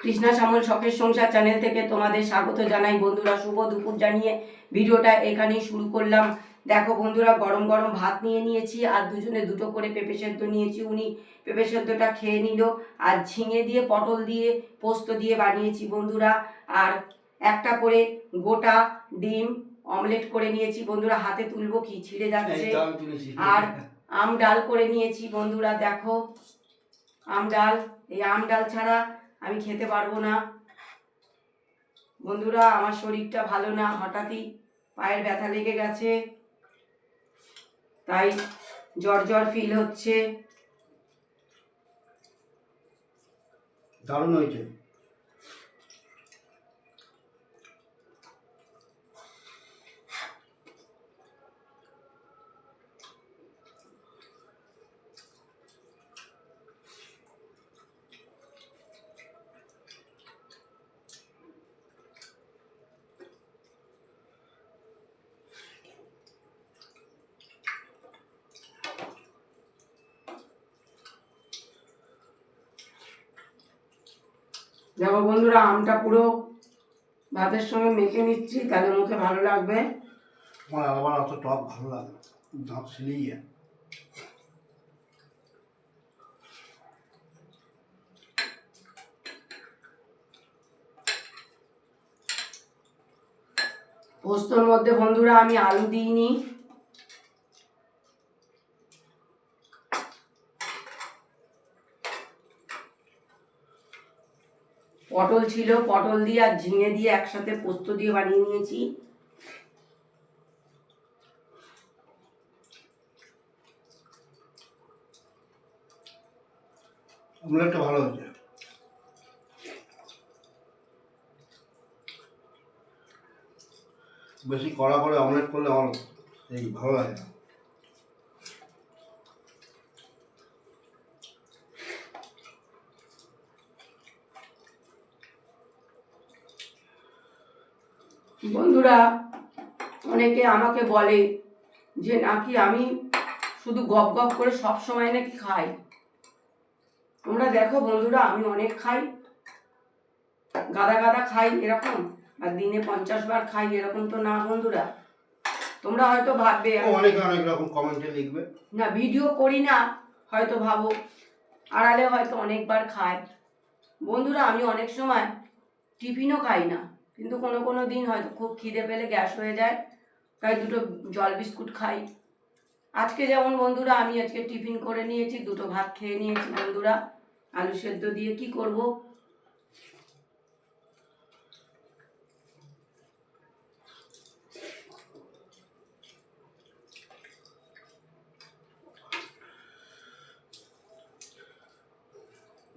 কৃষ্ণা শ্যামল শখের সংসার চ্যানেল থেকে তোমাদের স্বাগত জানাই বন্ধুরা। শুভ দুপুর জানিয়ে ভিডিওটা এখানেই শুরু করলাম। দেখো বন্ধুরা, গরম গরম ভাত নিয়ে নিয়েছি আর দুজনে দুটো করে পেঁপে সেদ্ধ নিয়েছি। উনি পেঁপে সেদ্ধটা খেয়ে নিল। আর ঝিঙে দিয়ে পটল দিয়ে পোস্ত দিয়ে বানিয়েছি বন্ধুরা। আর একটা করে গোটা ডিম অমলেট করে নিয়েছি বন্ধুরা। হাতে তুলবো কি, ছিঁড়ে যাচ্ছে। আর আম ডাল করে নিয়েছি বন্ধুরা। দেখো আম ডাল, এই আম ডাল ছাড়া আমি খেতে পারবো না বন্ধুরা। আমার শরীরটা ভালো না, হঠাৎই পায়ের ব্যথা লেগে গেছে, তাই জ্বর জ্বর ফিল হচ্ছে। দারুণ হয়েছে। দেখো বন্ধুরা, আমটা পুরো ভাতের সঙ্গে মেখে নিচ্ছি, তাহলে মুখে ভালো লাগবে। আমার আবার অত টক ভালো লাগে, দাঁত ছিলেই যায়। পোস্তর মধ্যে বন্ধুরা আমি আলু দিইনি, পটল ছিল, পটল দিয়ে আর ঝিঙে দিয়ে একসাথে পোস্ত দিয়ে বানিয়ে নিয়েছি। অমলেটটা ভালো হয়েছে। বেশি কড়া করে অমলেট করলে আমার এই ভালো লাগে না। বন্ধুরা, অনেকে আমাকে বলে যে নাকি আমি শুধু গপ গপ করে সব সময় নাকি খাই। তোমরা দেখো বন্ধুরা, আমি অনেক খাই, গাদা গাদা খাই এরকম, আর দিনে 50 বার খাই এরকম তো না বন্ধুরা। তোমরা হয়তো ভাববে অনেকে অনেক রকম কমেন্টে লিখবে, না ভিডিও করি না, হয়তো ভাবো আড়ালে হয়তো অনেকবার খাই। বন্ধুরা, আমি অনেক সময় টিফিনও খাই না, কিন্তু কোনো কোনো দিন হয়তো খুব খিদে পেলে গ্যাস হয়ে যায়, তাই দুটো জল বিস্কুট খাই। আজকে যেমন বন্ধুরা আমি আজকে টিফিন করে নিয়েছি, দুটো ভাত খেয়ে নিয়েছি বন্ধুরা আলু সেদ্ধ দিয়ে। কি করব,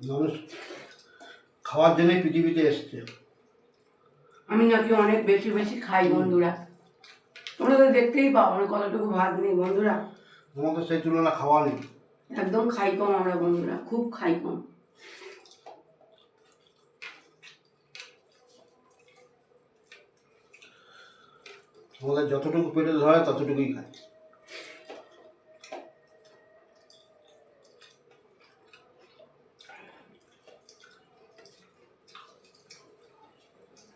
মানুষ খাওয়ার জন্যই পৃথিবীতে এসছে। আমি নাকি অনেক বেশি বেশি খাই বন্ধুরা। তোমরা তো দেখতেই পাও আমার কতটুকু ভাত নেই বন্ধুরা। আমাদের সেই তুলনা খাওয়া নেই, একদম খাই কম আমরা বন্ধুরা, খুব খাই কম। আমাদের যতটুকু পেটে ধরে ততটুকুই খাই।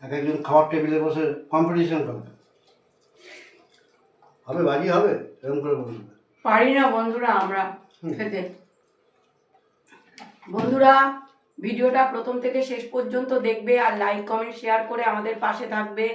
এক একজন খাওয়ার টেবিলে বসে কম্পিটিশন করে, হবে বাজি হবে এরকম করে বলবে। পারি না বন্ধুরা আমরা খেতে। বন্ধুরা, ভিডিওটা প্রথম থেকে শেষ পর্যন্ত দেখবে আর লাইক কমেন্ট শেয়ার করে আমাদের পাশে থাকবে।